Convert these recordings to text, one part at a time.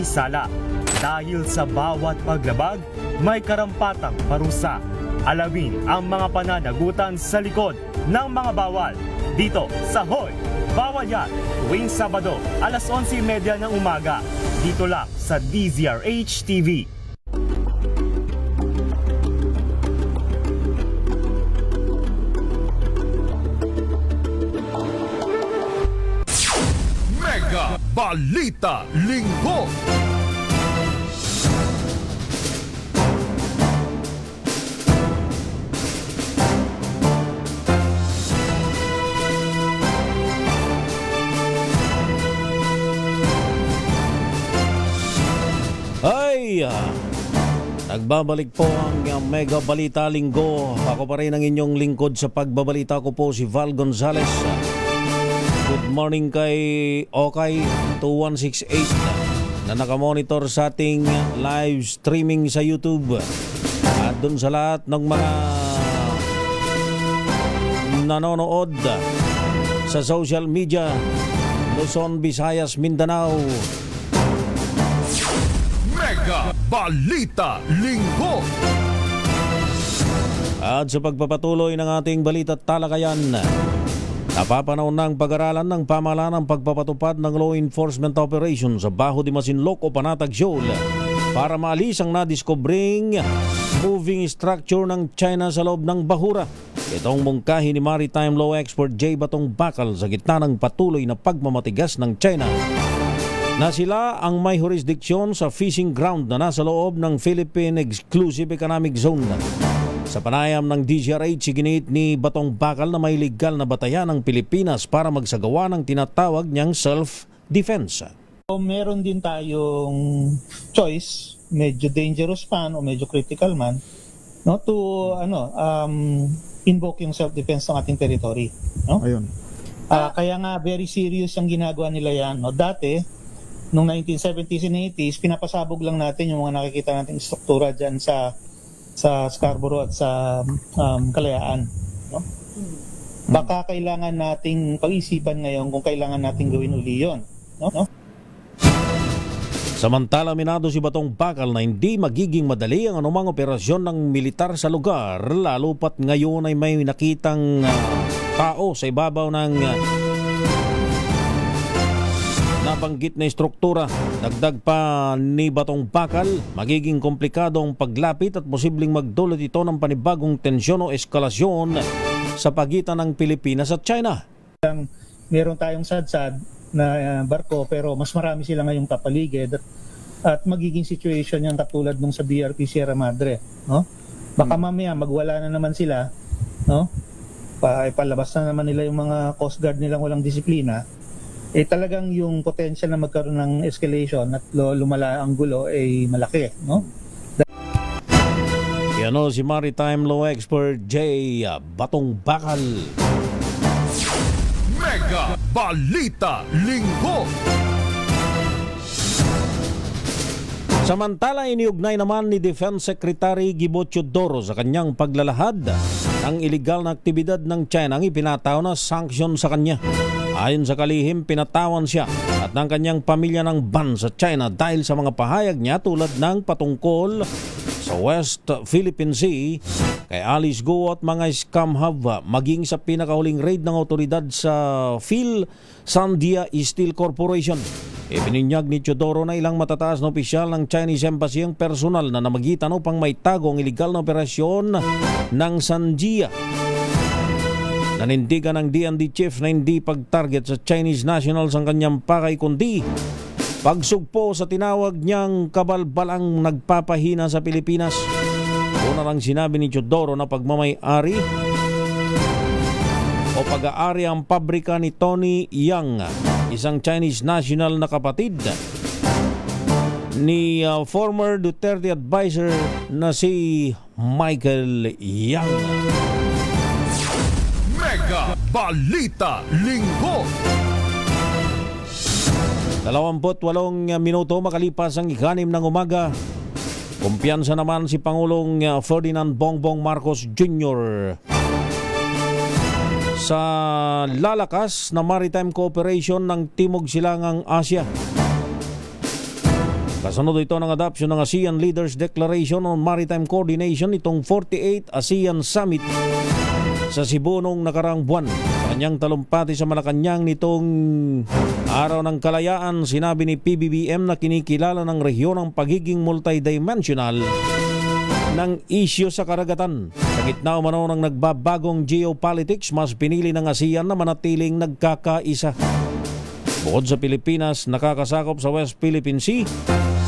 sala. Dahil sa bawat paglabag, may karampatang parusa. Alamin ang mga pananagutan sa likod ng mga bawal. Dito sa Hoy! Bawal Yan! Tuwing Sabado, alas 11:30 ng umaga. Dito lang sa DZRH TV. Mega Balita Linggo. Ay, nagbabalik po ang Mega Balita Linggo. Ako pa rin ang inyong lingkod sa pagbabalita ko po, si Val Gonzales. Good morning kay Okay 2168 na nakamonitor sa ating live streaming sa YouTube. At dun sa lahat ng mga nanonood sa social media, Luzon, Visayas, Mindanao. Mega Balita Linggo. At sa pagpapatuloy ng ating balita at talakayan, napapanahon ng pag-aralan ng pamahalaan ang pagpapatupad ng law enforcement operation sa Bajo de Masinloc o Panatag Shoal para maalis ang nadiskobring moving structure ng China sa loob ng bahura. Itong mungkahi ni maritime law expert J. Batong Bakal sa gitna ng patuloy na pagmamatigas ng China na sila ang may jurisdiksyon sa fishing ground na nasa loob ng Philippine Exclusive Economic Zone. Sa panayam ng DZRH, giniit ni Batong Bakal na may legal na batayan ng Pilipinas para magsagawa ng tinatawag niyang self-defense. Meron din tayong choice, medyo dangerous man o medyo critical man, no, to invoke yung self-defense ng ating territory, no? Ayun. Kaya nga very serious yung ginagawa nila yan, no. Dati noong 1970s and 80s, pinapasabog lang natin yung mga nakikita nating struktura diyan sa Scarborough at sa Kalayaan, no? Baka kailangan nating pag-isipan ngayon kung kailangan nating gawin uli yun, no? Samantala, minado si Batong Bakal na hindi magiging madali ang anumang operasyon ng militar sa lugar, lalo pat ngayon ay may nakitang tao sa ibabaw ng nabanggit na struktura. Dagdag pa ni Batong Bakal, magiging komplikado ang paglapit at posibleng magdulot ito ng panibagong tensyon o eskalasyon sa pagitan ng Pilipinas at China. Meron tayong sadsad na barko pero mas marami sila ngayong kapaligid at magiging situation yung katulad nung sa BRP Sierra Madre, no? Baka mamaya magwala na naman sila, no? Palabas na naman nila yung mga Coast Guard nilang walang disiplina. Talagang yung potential na magkaroon ng escalation at lumala ang gulo ay malaki, no? Yan o si maritime law expert J. Batong Bakal. Mega Balita Linggo. Samantala, iniugnay naman ni Defense Secretary Gibo Teodoro sa kanyang paglalahad ng iligal na aktibidad ng China ang ipinataw na sanksyon sa kanya. Ayon sa kalihim, pinatawan siya at ng kanyang pamilya ng ban sa China dahil sa mga pahayag niya tulad ng patungkol sa West Philippine Sea kay Alice Go at mga scam hub, maging sa pinakahuling raid ng otoridad sa Phil Sandia Steel Corporation. Ipininyag ni Teodoro na ilang matataas na opisyal ng Chinese Embassy ang personal na namagitan upang maitago ang iligal na operasyon ng Sandia. Nanindigan ng DND chief na hindi pag-target sa Chinese nationals ang kanyang pakay kundi pagsugpo sa tinawag niyang kabalbalang nagpapahina sa Pilipinas. Una lang sinabi ni Teodoro na pagmamay-ari o pag-aari ang pabrika ni Tony Yang, isang Chinese national na kapatid ni former Duterte advisor na si Michael Yang. Mega Balita Linggo. 28 minuto makalipas ang 6 ng umaga. Kumpiyansa naman si Pangulong Ferdinand Bongbong Marcos Jr. sa lalakas na maritime cooperation ng Timog Silangang Asya. Kasunod ito ng adoption ng ASEAN Leaders Declaration on Maritime Coordination, itong 48th ASEAN Summit sa Cebu noong nakaraang buwan. Kanyang talumpati sa Malacanang nitong Araw ng Kalayaan, sinabi ni PBBM na kinikilala ng rehiyon ang pagiging multidimensional ng isyu sa karagatan. Sa gitna umano ng nagbabagong geopolitics, mas pinili ng ASEAN na manatiling nagkakaisa. Bukod sa Pilipinas nakakasakop sa West Philippine Sea,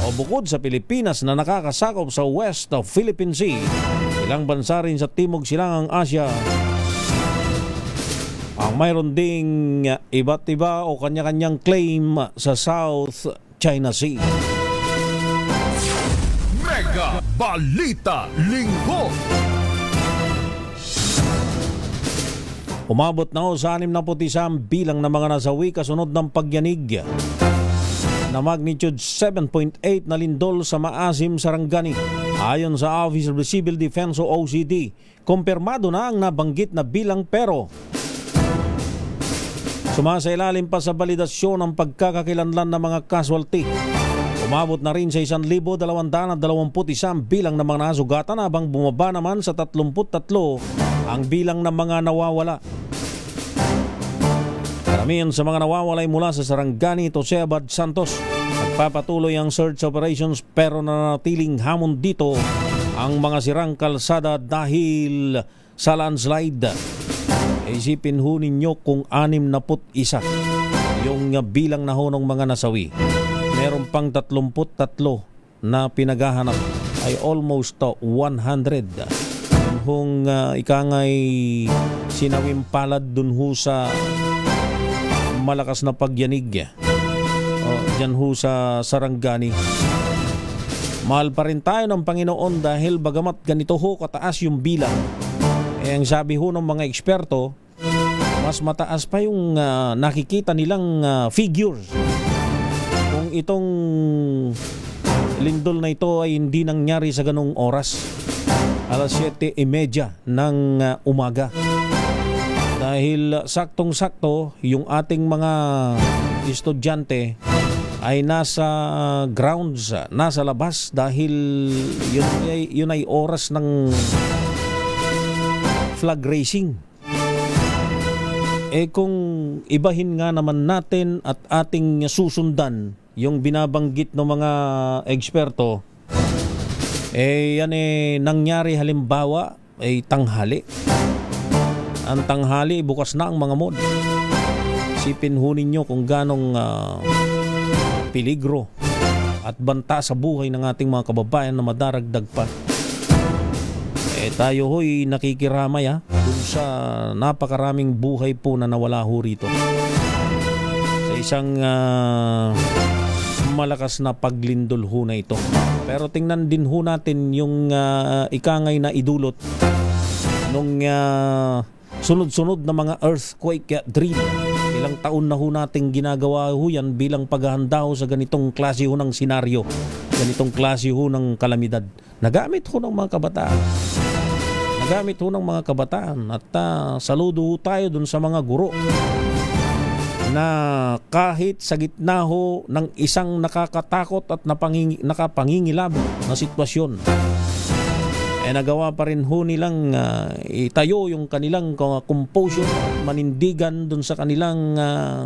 o bukod sa Pilipinas na nakakasakop sa West of Philippine Sea, ilang bansa rin sa Timog Silangang Asya ang mayroon ding iba't iba o kanya-kanyang claim sa South China Sea. Mega Balita Linggo. Umabot na ho sa 61 bilang ng mga nasawi kasunod ng pagyanig na magnitude 7.8 na lindol sa Maasim, Sarangani. Ayon sa Office of the Civil Defense o OCD, kumpirmado na ang nabanggit na bilang pero sumasailalim pa sa balidasyon ang pagkakakilanlan ng mga casualty. Umabot na rin sa 1,221 bilang ng mga nasugatan habang bumaba naman sa 33 ang bilang ng mga nawawala. Karamihan sa mga nawawalay mula sa Sarangani, Tosebad, Santos. Nagpapatuloy ang search operations pero nanatiling hamon dito ang mga sirang kalsada dahil sa landslide. Isipin ho ninyo kung 61 yung bilang na ho ng mga nasawi. Meron pang 33 na pinaghahanap ay almost 100. Kung ikangay sinawim palad dun ho sa malakas na pagyanig dyan ho sa Sarangani. Mahal pa rin tayo ng Panginoon dahil bagamat ganito ho kataas yung bilang, ang sabi ho ng mga eksperto, mas mataas pa yung nakikita nilang figures kung itong lindol na ito ay hindi nangyari sa ganong oras, alas 7:30 ng umaga. Dahil saktong-sakto yung ating mga estudyante ay nasa grounds, nasa labas dahil yun ay oras ng flag racing. Kung ibahin nga naman natin at ating susundan yung binabanggit ng mga eksperto, yan nangyari halimbawa ay tanghali. Ang tanghali, bukas na ang mga mod. Sipin ho ninyo kung ganong peligro at banta sa buhay ng ating mga kababayan na madaragdag pa. Tayo ho'y nakikiramay dun sa napakaraming buhay po na nawala ho rito. Sa isang malakas na paglindol ho na ito. Pero tingnan din ho natin yung ikangay na idulot nung sunod-sunod na mga earthquake drill. Ilang taon na ho nating ginagawa ho yan bilang paghahanda ho sa ganitong klase ho ng senaryo, ganitong klase ho ng kalamidad. Nagamit ho ng mga kabataan. At saludo ho tayo dun sa mga guro na kahit sa gitna ho ng isang nakakatakot at nakapangingilab na sitwasyon, nagawa pa rin ho nilang itayo yung kanilang composure, manindigan dun sa kanilang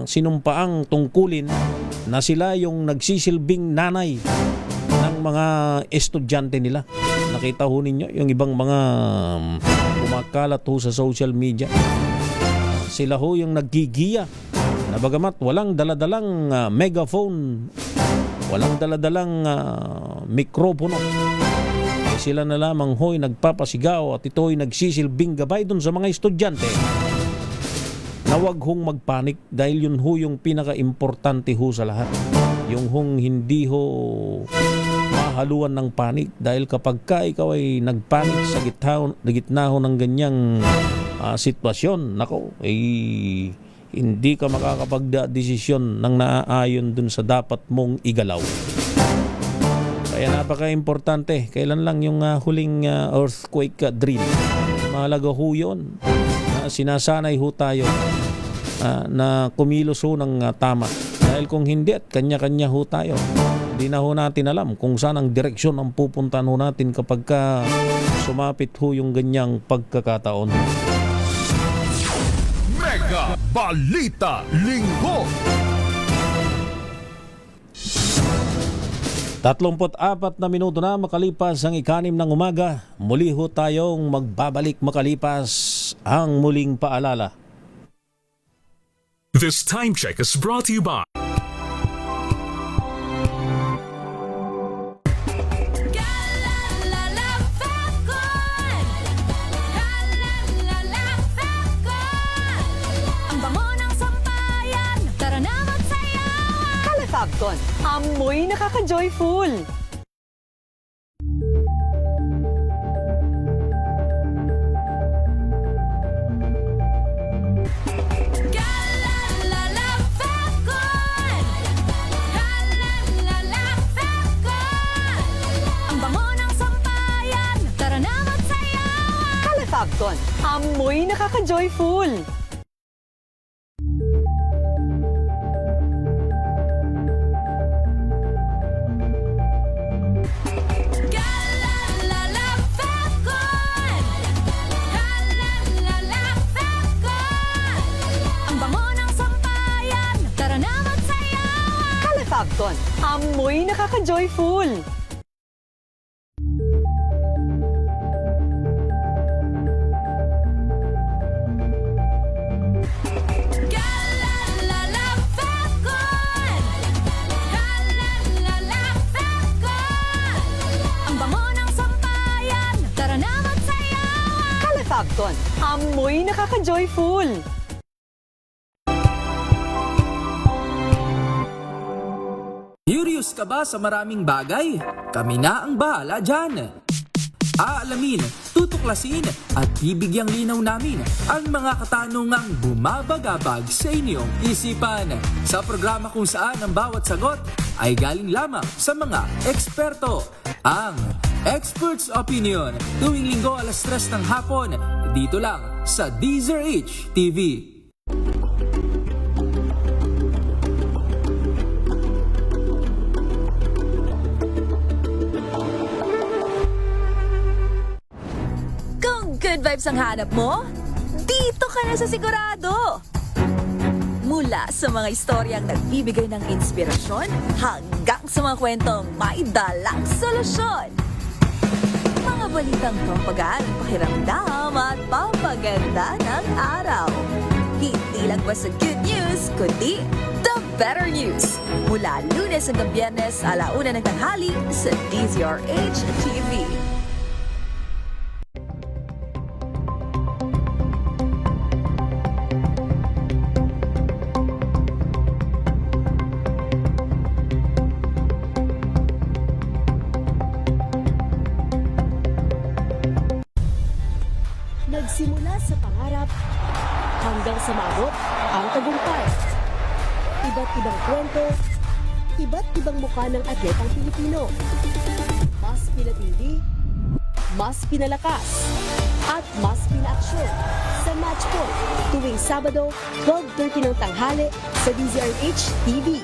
sinumpaang tungkulin na sila yung nagsisilbing nanay ng mga estudyante nila. Nakita ho ninyo yung ibang mga kumakalat ho sa social media. Sila ho yung naggigiya na bagamat walang daladalang megaphone, walang daladalang mikropono, sila na lamang ho'y nagpapasigaw at ito'y nagsisilbing gabay dun sa mga estudyante na wag hong magpanik dahil yun ho yung pinaka-importante ho sa lahat. Yung hong hindi ho mahaluan ng panik dahil kapag ikaw ay nagpanik sa gitna ho ng ganyang sitwasyon, nako, hindi ka makakapagdesisyon ng naaayon dun sa dapat mong igalaw. Kaya napaka-importante, kailan lang yung huling earthquake drill. Mahalaga ho yun. Sinasanay ho tayo na kumilos ho ng tama. Dahil kung hindi at kanya-kanya ho tayo, Di na ho natin alam kung saan ang direksyon ang pupuntahan ho natin kapag ka sumapit ho yung ganyang pagkakataon. Mega Balita Linggo. 34 na minuto na makalipas ang 6 ng umaga. Muli ho tayong magbabalik makalipas ang muling paalala. This time check is brought to you by Ang bango ng sampayan, tara na magsayawan! Calefabcon, amoy nakaka-joyful! Ang bango ng sampayan, tara na magsayawan! Calefabcon, amoy nakaka-joyful! Ang bango ng sampayan, tara na magsayawan! Calefabcon, amoy nakaka-joyful! Ang bango ng sampayan, tara na magsayawan! Calefabcon, amoy nakaka-joyful! Curious ka ba sa maraming bagay? Kami na ang bahala dyan. Aalamin, tutuklasin at bibigyang linaw namin ang mga katanungang bumabagabag sa inyong isipan. Sa programa kung saan ang bawat sagot ay galing lamang sa mga eksperto. Ang Expert's Opinion, tuwing linggo 3:00 ng hapon, dito lang sa DZRH TV. Kung good vibes ang hanap mo, dito ka na sa sigurado! Mula sa mga istoryang nagbibigay ng inspirasyon hanggang sa mga kwentong may dalang solusyon. Mga balitang pampagaan, pakiramdam at pampaganda ng araw. Hindi lang basta good news, kundi the better news. Mula Lunes hanggang Biyernes, 1:00 ng tanghali sa DZRH TV. Nagsimula sa pangarap hanggang sa maabot ang tagumpay. Iba't ibang kwento, iba't ibang mukha ng atletang Pilipino. Mas pinatindi, mas pinalakas, at mas pinaaksyon sa Match Point tuwing Sabado, 12:30 ng tanghali sa DZRH TV.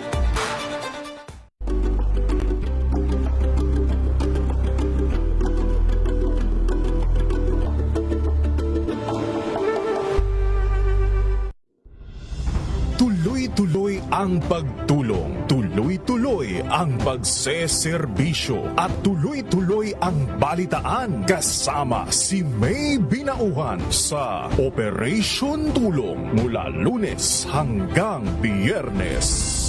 Tuloy-tuloy ang pagtulong, tuloy-tuloy ang pagseserbisyo, at tuloy-tuloy ang balitaan kasama si May Binauhan sa Operation Tulong mula Lunes hanggang Biyernes.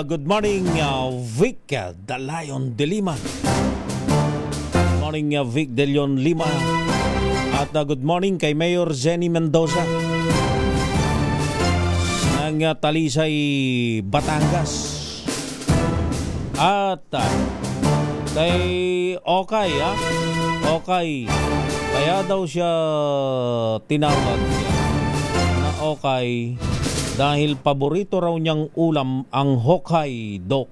good morning, Vic the Lion de Lima. Good morning, Vic de Leon Lima. At good morning kay Mayor Zenny Mendoza ng Talisay, Batangas. At kay Okay, Okay. Kaya daw siya tinawag na Okay dahil paborito raw niyang ulam ang Hokkaido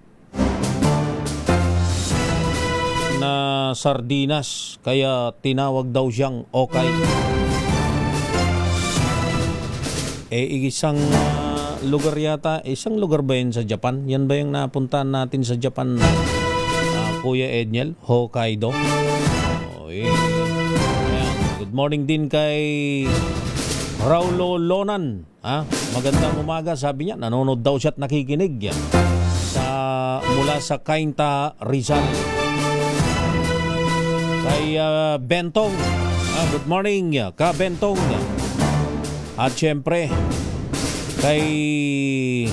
na sardinas, kaya tinawag daw siyang Okay. Isang lugar yata, isang lugar ba yun sa Japan? Yan ba yung napuntahan natin sa Japan, Kuya Edniel? Hokkaido. Ayan. Good morning din kay Raulo Lonan. Magandang umaga, sabi niya. Nanonood daw siya at nakikinig mula sa Cainta, Rizal. Kay Bentong. Good morning, ka Bentong. At syempre, kay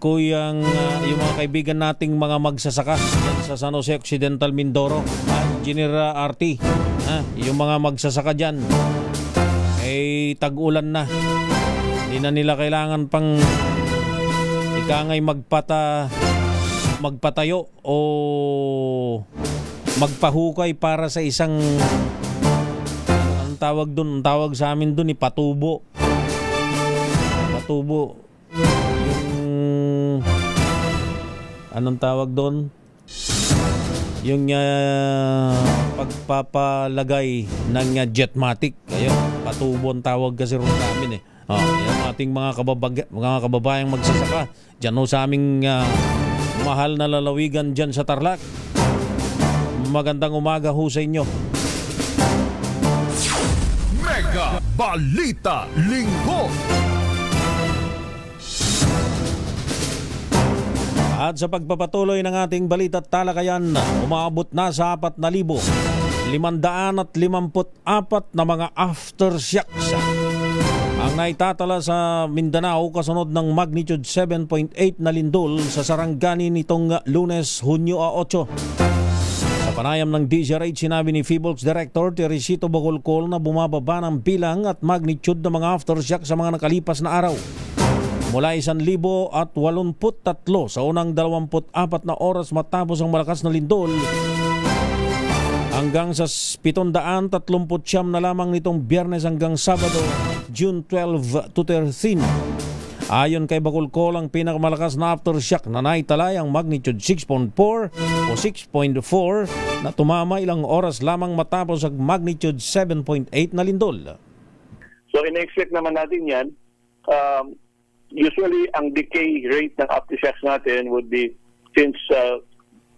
Kuyang, yung mga kaibigan nating mga magsasaka sa San Jose Occidental, Mindoro, Engineer RT, yung mga magsasaka dyan, tag-ulan na, hindi na nila kailangan pang ikangay magpatayo o magpahukay para sa isang, ang tawag sa amin dun, patubo, anong tawag doon? Yung pagpapalagay ng jetmatic. Ayun, patubo ang tawag kasi rin namin yung ating mga kababayang magsasaka dyan sa aming mahal na lalawigan dyan sa Tarlac. Magandang umaga ho sa inyo. Mega Balita Linggo. At sa pagpapatuloy ng ating balita at talakayan, umabot na sa 4,554 na mga aftershocks ang naitatala sa Mindanao kasunod ng magnitude 7.8 na lindol sa Sarangani nitong Lunes, Hunyo 8. Sa panayam ng DZRH, sinabi ni PHIVOLCS Director Teresito Bocolcol na bumababa ng bilang at magnitude ng mga aftershock sa mga nakalipas na araw. Mula 1,083 sa unang 24 na oras matapos ang malakas na lindol hanggang sa 739 na lamang nitong Biyernes hanggang Sabado, June 12 to 13. Ayon kay Bacolcol, ang pinakamalakas na aftershock na naitala ang magnitude 6.4 o 6.4 na tumama ilang oras lamang matapos ang magnitude 7.8 na lindol. So in-expect naman natin yan. Usually, ang decay rate ng aftershocks natin would be, since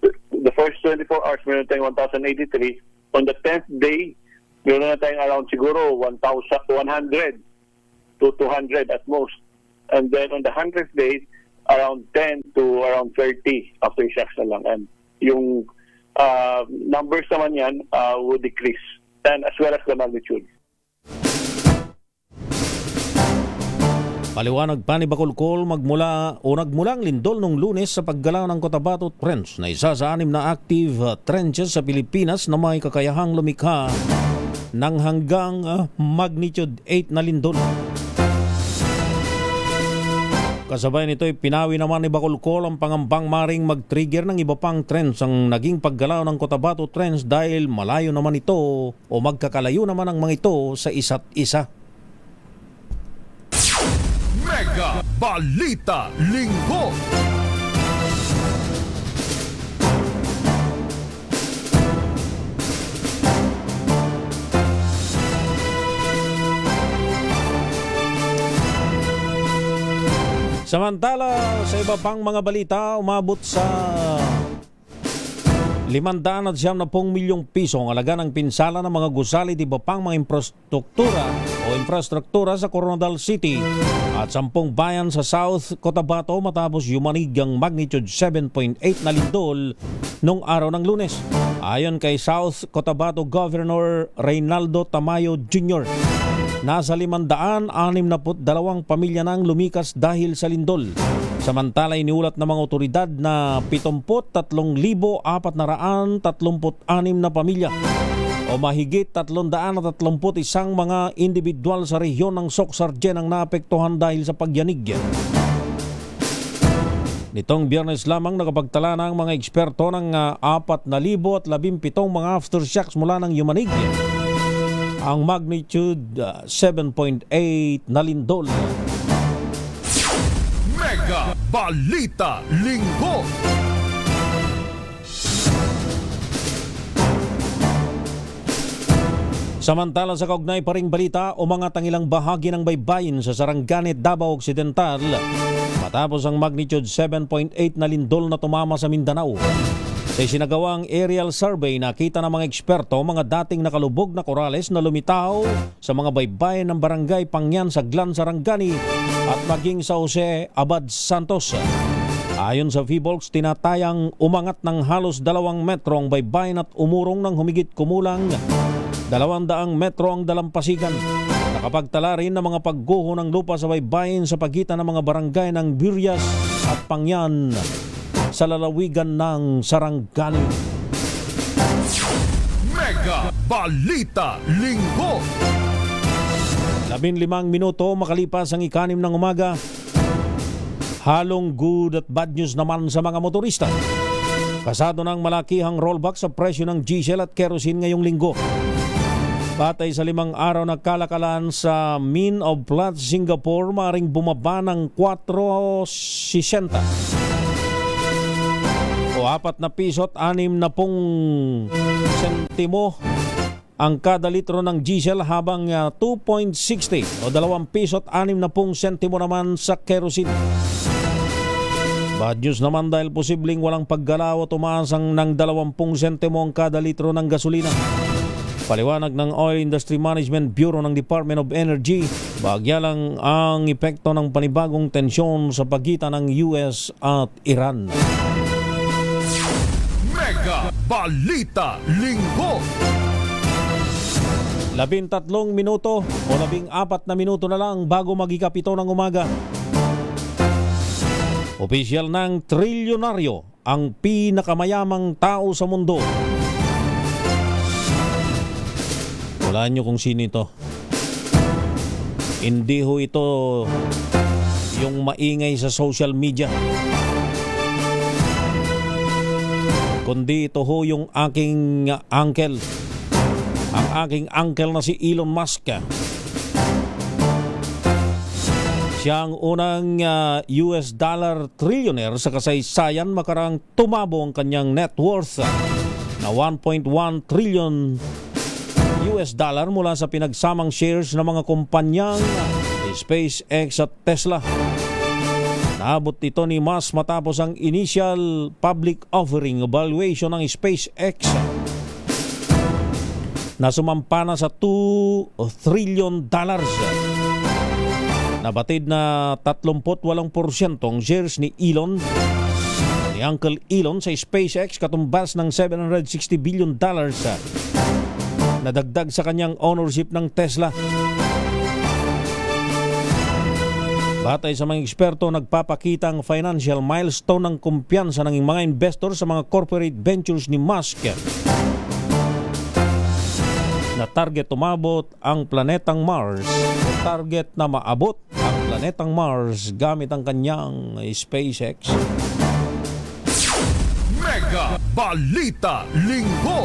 the first 24 hours, meron tayong 1,083. On the 10th day, meron na tayong around siguro 100 to 200 at most. And then on the 100th day, around 10 to around 30 aftershocks na lang. And yung numbers naman yan would decrease, and as well as the magnitude. Paliwanag pa ni Bacolcol, nagmula ang lindol nung Lunes sa paggalaw ng Cotabato Trench na isa sa 6 na active trenches sa Pilipinas na may kakayahang lumikha ng hanggang magnitude 8 na lindol. Kasabay nito pinawi naman ni Bacolcol ang pangambang maring mag-trigger ng iba pang trench ang naging paggalaw ng Cotabato Trench dahil malayo naman ito o magkakalayo naman ang mga ito sa isa't isa. Mega Balita Linggo. Samantala, sa iba pang mga balita, umabot sa 570 milyong piso ang halaga ng pinsala ng mga gusali di ba pang mga infrastruktura sa Coronadal City at 10 bayan sa South Cotabato matapos yumanig ang magnitude 7.8 na lindol nung araw ng Lunes. Ayon kay South Cotabato Governor Reynaldo Tamayo Jr., Nasa 562 pamilya nang lumikas dahil sa lindol. Samantala, iniulat ng mga otoridad na 73,436 na pamilya o mahigit 331 mga individual sa rehiyon ng Soc-Sargen ang naapektuhan dahil sa pagyanig. Nitong Biyernes lamang nakapagtala ng mga eksperto ng 4,017 mga aftershocks mula ng yumanig. Ang magnitude 7.8 na lindol. Mega Balita Linggo. Samantala sa kaugnay pa ring balita, umangat ang ilang bahagi ng baybayin sa Sarangani, Davao Occidental matapos ang magnitude 7.8 na lindol na tumama sa Mindanao. Sa isinagawang aerial survey, nakita ng mga eksperto mga dating nakalubog na korales na lumitaw sa mga baybayin ng barangay Pangyan, Saglan, Sarangani at maging sa Jose Abad Santos. Ayon sa PHIVOLCS, tinatayang umangat ng halos 2 metro ang baybayin at umurong ng humigit kumulang 200 metro ang dalampasigan. Nakapagtala rin ng mga pagguho ng lupa sa baybayin sa pagitan ng mga barangay ng Burias at Pangyan sa lalawigan ng Sarangani. Mega Balita Linggo. 15 minuto makalipas ang 6 ng umaga. Halong good at bad news naman sa mga motorista. Pasado ng malakihang rollback sa presyo ng diesel at kerosene ngayong linggo. Batay sa 5 araw na kalakalan sa Mean of Platts, Singapore, maaaring bumaba ng 4.60 o 4 na piso at 60 sentimo ang kada litro ng diesel, habang 2.60 o 2 piso at 60 sentimo naman sa kerosene. Bad news naman dahil posibleng walang paggalaw o tumaas ng 20 sentimo ang kada litro ng gasolina. Paliwanag ng Oil Industry Management Bureau ng Department of Energy, bahagya lang ang epekto ng panibagong tensyon sa pagitan ng US at Iran. Mega Balita Linggo. 13 minuto o 14 na minuto na lang bago mag-ikapito ng umaga. Opisyal ng trilyonaryo ang pinakamayamang tao sa mundo. Wala nyo kung sino ito. Hindi ho ito yung maingay sa social media, kundi ito ho yung aking uncle. Ang aking uncle na si Elon Musk. Siya ang unang US dollar trillionaire sa kasaysayan, makarang tumabo ang kanyang net worth na 1.1 trillion US dollar mula sa pinagsamang shares ng mga kumpanyang SpaceX at Tesla. Naabot ito ni Musk matapos ang initial public offering valuation ng SpaceX na sumampa na sa $2 trillion. Nabatid na 38% ang shares ni Uncle Elon sa SpaceX, katumbas ng $760 billion na dagdag sa kanyang ownership ng Tesla. Batay sa mga eksperto, nagpapakita ang financial milestone ng kumpiyansa ng mga investor sa mga corporate ventures ni Musk na target umabot ang planetang Mars, target na maabot ang planetang Mars gamit ang kanyang SpaceX. Mega Balita Linggo.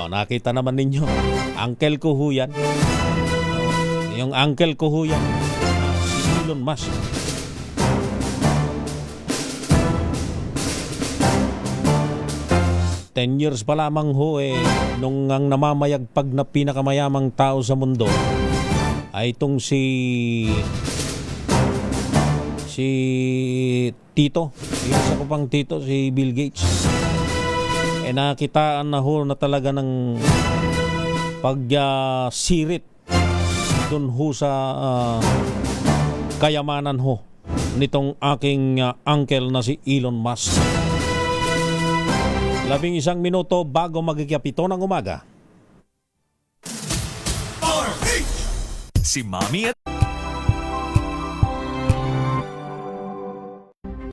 Nakita naman ninyo, uncle ko ho yan. Yung uncle ko ho yan, si Elon Musk. Ten years pa lamang ho nung ang namamayagpag na pinakamayamang tao sa mundo ay itong si Tito, yung isa ko pang Tito, si Bill Gates. Nakitaan na ho na talaga ng pagsirit dun ho sa kayamanan ho nitong aking uncle na si Elon Musk. 11 minuto bago magkikapito ng umaga. Si Mami at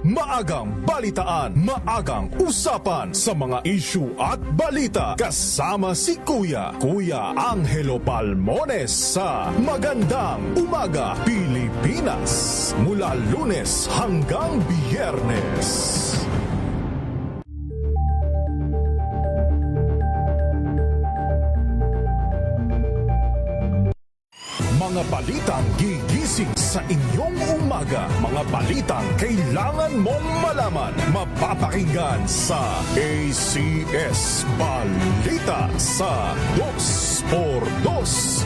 Maagang balitaan, maagang usapan sa mga issue at balita. Kasama si Kuya Angelo Palmones sa Magandang Umaga Pilipinas. Mula Lunes hanggang Biyernes. Mga balitang gigising sa inyong umaga. Mga balitang kailangan mong malaman. Mapapakinggan sa ACS Balita sa 2x2.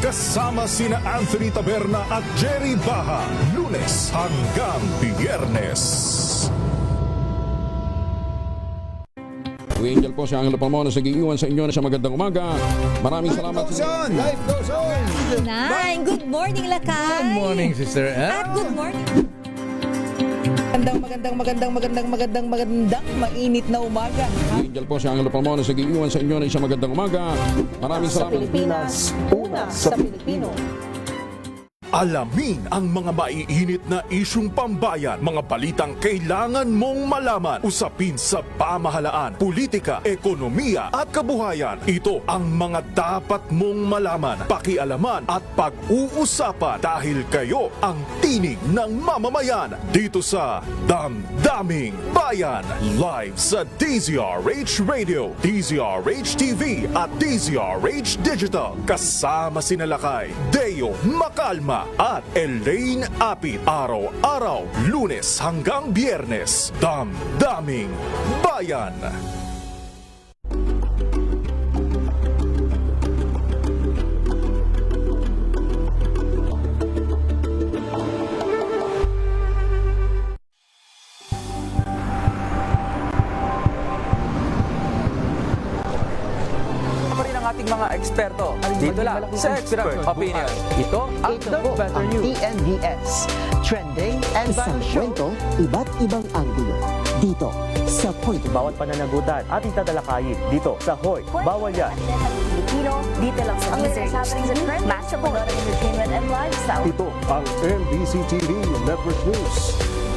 Kasama sina Anthony Taberna at Jerry Baha. Lunes hanggang Biyernes. Kuya Angel po si Angelo Palmones nag-iiwan sa inyo na sa magandang umaga. Maraming salamat sa inyo. Life goes on! Nine, good morning, Lakay. Good morning, Sister Ann. At good morning. Magandang mainit na umaga. Kuya Angel po si Angelo Palmones nag-iiwan sa inyo na isang magandang umaga. Maraming salamat. Pilipinas, una sa Pilipino. Alamin ang mga maiinit na isyung pambayan, mga balitang kailangan mong malaman, usapin sa pamahalaan, politika, ekonomiya at kabuhayan. Ito ang mga dapat mong malaman, pakialaman at pag-uusapan dahil kayo ang tinig ng mamamayan dito sa Damdaming Bayan. Live sa DZRH Radio, DZRH TV at DZRH Digital. Kasama sina Lakay, Deo Macalma at Elaine Apit. Araw-araw, Lunes hanggang Biyernes. Damdaming Bayan. Ating mga eksperto dito lang sa Expert Opinion. Ito ang The Better News. TNVS, trending and Isang value show. kwento, iba't ibang anggulo. Dito sa Point of View. bawat pananagutan ating tatalakayin dito sa Hoy, Bawal Yan. Pilipino, dito lang sa Research TV, Masterful Entertainment and Lifestyle. Ito ang MBC TV Network News.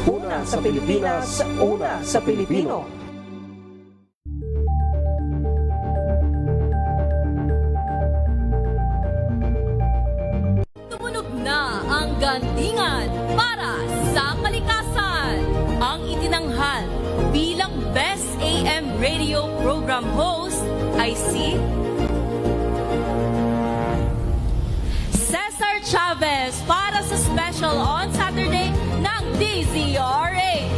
Una sa Pilipinas, una sa Pilipino. Tumunog na ang gandingan para sa kalikasan. Ang itinanghal bilang Best AM Radio Program Host ay si Cesar Chavez para sa special on Saturday ng DZRH.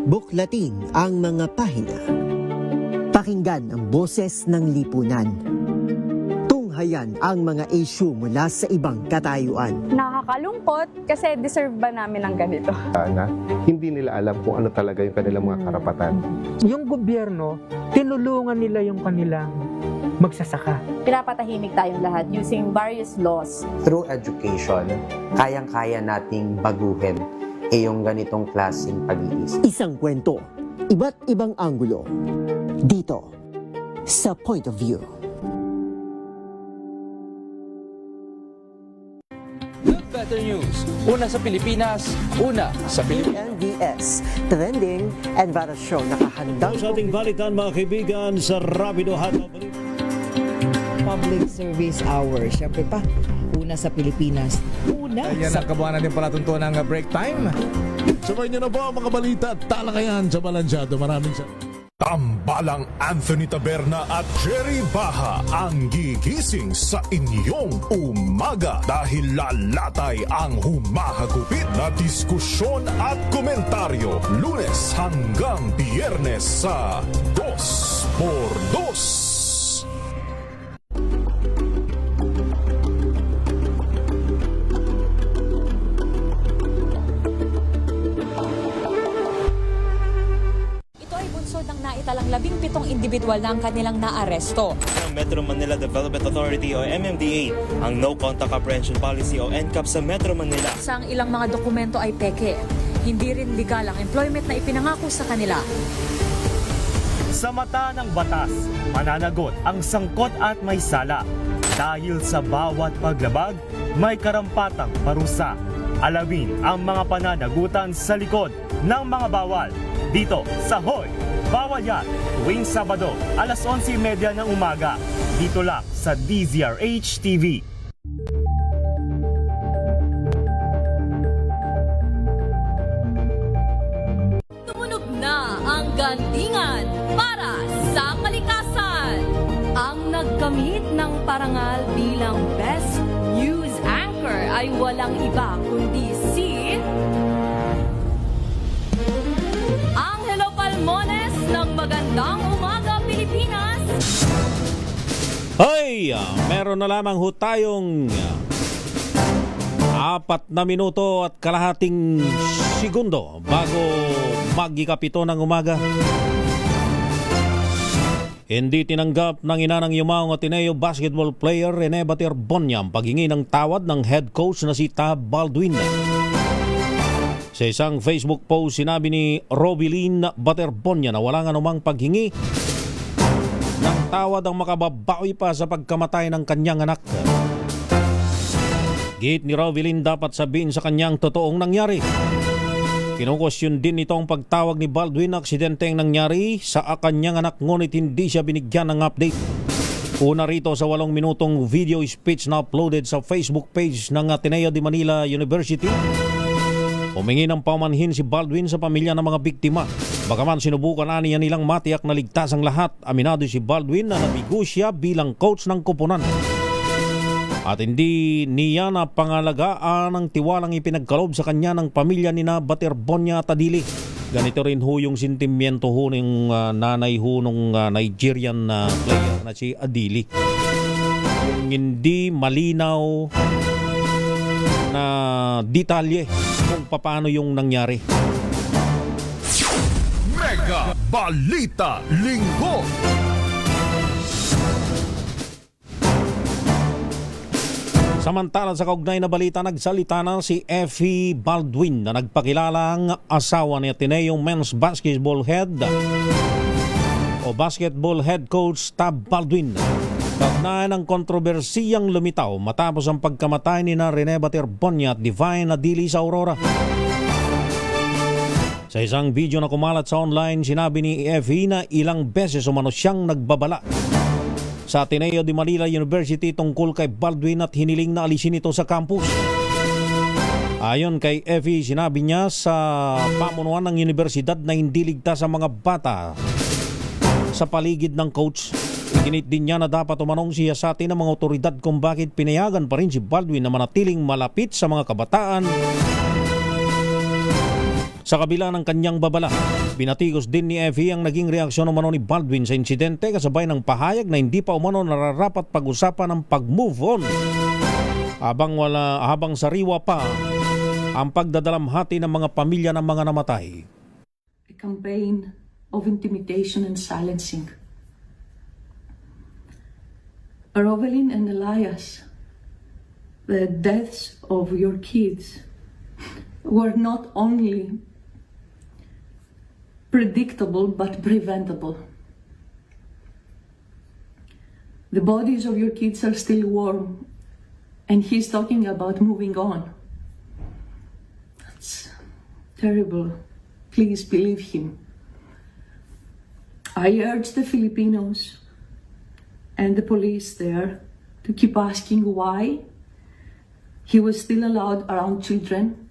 Buklatin ang mga pahina. Pakinggan ang boses ng lipunan. Tunghayan ang mga issue mula sa ibang katayuan. Nakakalungkot kasi deserve ba namin ng ganito? Na hindi nila alam kung ano talaga yung kanilang mga karapatan. Yung gobyerno, tinulungan nila yung kanilang magsasaka. Pinapatahimik tayong lahat using various laws. Through education, kayang-kaya nating baguhin yung ganitong klaseng pag-iisip. Isang kwento, iba't ibang anggulo. Dito sa Point of View. The Better News. Una sa Pilipinas, una sa Pilipinas. TNVS, trending and value show. Nakahandang Sa ating balitan mga kaibigan sa Rapido Hataw. Public Service Hour. Siyempre pa, una sa Pilipinas. Una Ayan ang kabuhanan din pala tuntunan ng break time. Sabay niyo na po ang mga balita at talakayan sa Balansyado. Maraming salamat. Tambalang Anthony Taberna at Jerry Baha ang gigising sa inyong umaga dahil lalatay ang humahagupit na diskusyon at komentaryo Lunes hanggang Biyernes sa 2x2. Ng naitalang 17 individual na ang kanilang naaresto. Ng Metro Manila Development Authority o MMDA ang No Contact Apprehension Policy o NCAP sa Metro Manila. Sa ilang mga dokumento ay peke. Hindi rin legal ang employment na ipinangako sa kanila. Sa mata ng batas, mananagot ang sangkot at may sala. Dahil sa bawat paglabag, may karampatang parusa. Alamin ang mga pananagutan sa likod ng mga bawal. Dito sa Hoy! Bawal Yan, tuwing Sabado, alas 11:30 ng umaga. Dito lang sa DZRH TV. Tumunog na ang gandingan para sa kalikasan. Ang nagkamit ng parangal bilang Best News Anchor ay walang iba kundi si Angelo Palmones ng Magandang Umaga Pilipinas. Hoy! Meron na lamang ho tayong 4 na minuto at kalahating segundo bago mag-ikapito ng umaga. Hindi tinanggap ng ina ng Yumaong Ateneo basketball player Rene Baterbonia ang paghingi ng tawad ng head coach na si Tab Baldwin. Sa isang Facebook post, sinabi ni Robilyn Baterbonia na walang anumang paghingi ng tawad ang makababawi pa sa pagkamatay ng kanyang anak. Git ni Robilyn dapat sabihin sa kanyang totoong nangyari. Kinukwestiyon din ito ang pagtawag ni Baldwin na aksidenteng nangyari sa kanyang anak ngunit hindi siya binigyan ng update. Una rito sa 8 minutong video speech na uploaded sa Facebook page ng Ateneo de Manila University. Humingi ng paumanhin si Baldwin sa pamilya ng mga biktima. Bagaman sinubukan niya nilang matiyak na ligtas ang lahat, aminado si Baldwin na nabigo siya bilang coach ng koponan. At hindi niya na pangalagaan ang tiwalang ipinagkaloob sa kanya ng pamilya ni na Baterbonia at Adili. Ganito rin ho yung sentimiento ho ng nanay ho ng Nigerian player na si Adili. Yung hindi malinaw na detalye kung paano yung nangyari. Mega Balita Linggo. Samantala sa kaugnay na balita, nagsalita na si Effie Baldwin na nagpakilalang asawa ni Ateneo men's basketball head o basketball head coach Tab Baldwin. Kaugnay ng kontrobersiyang lumitaw matapos ang pagkamatay ni na Rene Baterbonia at Divine Adili sa Aurora. Sa isang video na kumalat sa online, sinabi ni Effie na ilang beses umano siyang nagbabala sa Ateneo de Manila University tungkol kay Baldwin at hiniling na alisin ito sa campus. Ayon kay Effie, sinabi niya sa pamunuan ng universidad na hindi ligtas ang mga bata sa paligid ng coach. Iginit din niya na dapat umanong siyasati ng mga otoridad kung bakit pinayagan pa rin si Baldwin na manatiling malapit sa mga kabataan. Sa kabila ng kanyang babala, binatigos din ni Effie ang naging reaksyon umano ni Baldwin sa insidente kasabay ng pahayag na hindi pa umano nararapat pag-usapan ang pag-move on habang sariwa pa ang pagdadalamhati ng mga pamilya ng mga namatay. A campaign of intimidation and silencing. Rovelyn and Elias, the deaths of your kids were not only predictable but preventable. The bodies of your kids are still warm, and he's talking about moving on. That's terrible. Please believe him. I urge the Filipinos and the police there to keep asking why he was still allowed around children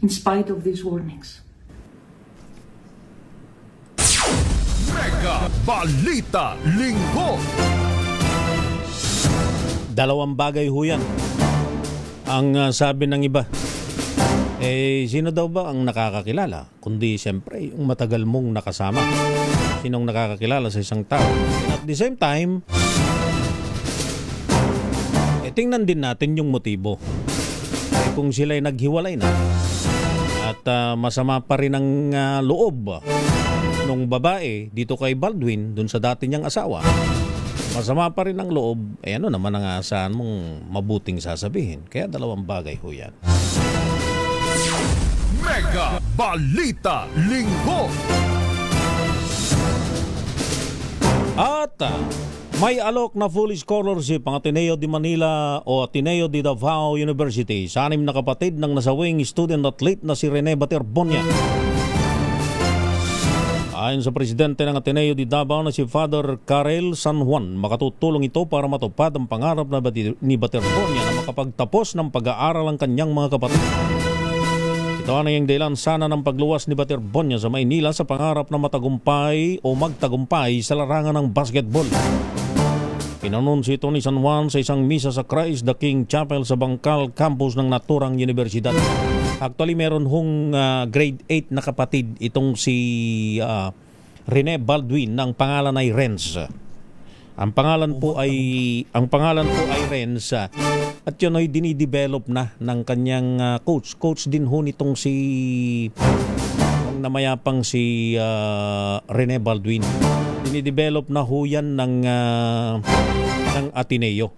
in spite of these warnings. Mega Balita Linggo. Dalawang bagay ho yan. Ang sabi ng iba, sino daw ba ang nakakakilala? Kundi siyempre, yung matagal mong nakasama. Sinong nakakakilala sa isang tao? And at the same time, tingnan din natin yung motibo. Kung sila'y naghiwalay na at masama pa rin ang loob nung babae dito kay Baldwin, dun sa dati niyang asawa, masama pa rin ang loob, ano naman ang asahan mong mabuting sasabihin. Kaya dalawang bagay ho yan. Mega Balita Linggo. At may alok na full scholarship ang Ateneo de Manila o Ateneo de Davao University sa 6 na kapatid ng nasawing student athlete na si Rene Baterbonia. Ayon sa presidente ng Ateneo de Davao na si Father Karel San Juan, makatutulong ito para matupad ang pangarap ni Baterbonia na makapagtapos ng pag-aaral ang kanyang mga kapatid. Ito ang naging dahilan sana ng pagluwas ni Baterbonia sa Maynila sa pangarap na matagumpay o magtagumpay sa larangan ng basketball. Inanunsyo ito ni San Juan sa isang misa sa Christ the King Chapel sa Bangkal campus ng naturang universidad. Actually, meron hong grade 8 na kapatid itong si Rene Baldwin, ang pangalan ay Renz. Ang pangalan po ay Renz at yun ay dinidevelop na ng kanyang coach. Coach din ho nitong si namayapang si Rene Baldwin. Dinidevelop na ho yan ng Ateneo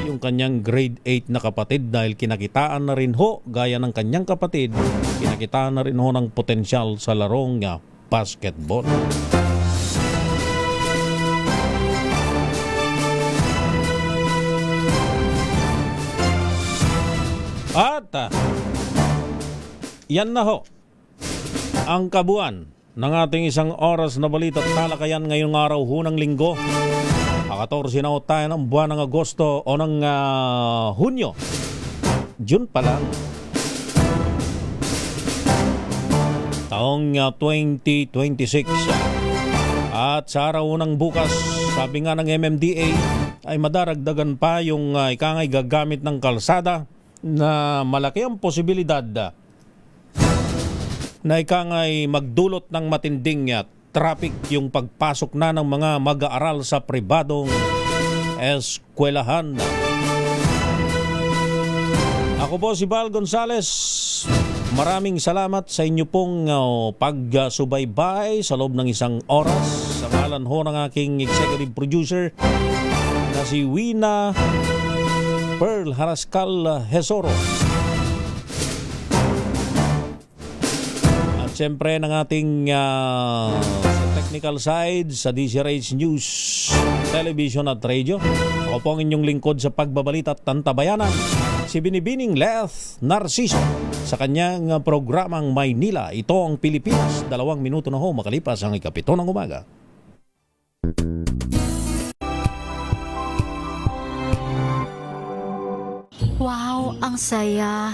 yung kanyang grade 8 na kapatid dahil kinakitaan na rin ho, gaya ng kanyang kapatid, kinakitaan na rin ho ng potensyal sa larong basketball. At yan na ho ang kabuuan ng ating isang oras na balita at talakayan ngayong araw ho ng linggo. 14 na tayo ng buwan ng Agosto o ng Hunyo. June pa lang. Taong 2026. At sa araw ng bukas, sabi nga ng MMDA, ay madaragdagan pa yung ikangay gagamit ng kalsada na malaki ang posibilidad na ikangay magdulot ng matinding traffic yung pagpasok na ng mga mag-aaral sa pribadong eskwelahan. Ako po si Val Gonzales. Maraming salamat sa inyo pong pagsubaybay sa loob ng isang oras. Sa ngalan ho ng aking executive producer na si Wina Pearl Harascal Hesoro. At siyempre ng ating technical side sa DZRH News, Television at Radio. Ako po ang inyong lingkod sa pagbabalita at tantabayanan, si Binibining Leth Narciso sa kanyang programang Maynila. Ito ang Pilipinas. 2 minuto na ho makalipas ang 7 ng umaga. Wow, ang saya.